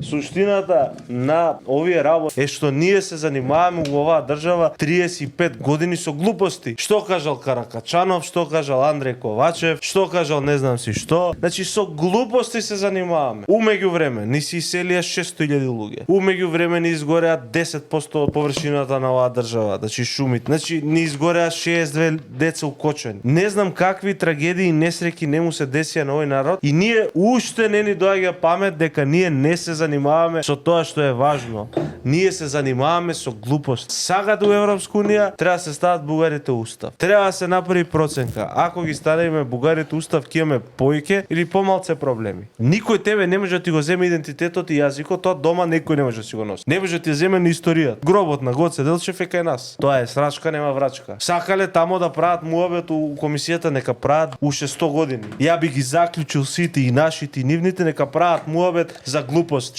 Суштината на овие работи е што ние се занимаваме во оваа држава 35 години со глупости. Што кажал Каракачанов, што кажал Андреј Ковачев, што кажал не знам си што. Значи со глупости се занимаваме. Умеѓу време ни се иселија 600.000 луѓе. Умеѓу време ни изгореа 10% од површината на оваа држава, значи шумите. Значи ни изгореа 62 деца укочени. Не знам какви трагедии и несреќи не му се десија на овој народ и ние уште не ни доаѓа памет дека ние не се занимаваме со тоа што е важно. Ние се занимаваме со глупост. Сагат у Европска унија треба да се стават бугарите устав. Треба да се направи проценка. Ако ги ставиме бугарите устав, ќе имаме поиќе или помалце проблеми. Никој тебе не може да ти го земе идентитетот и јазикот, тоа дома некој не може да си го носи. Не може да ти земе ни историјата. Гробот на Гоце Делчев е кај нас. Тоа е срачка, нема врачка. Сакале тамо да прават муабет у комисијата, нека прават уште 100 години. Ја би ги заклучил сите и нашите и нивните, нека прават муабет за глупост.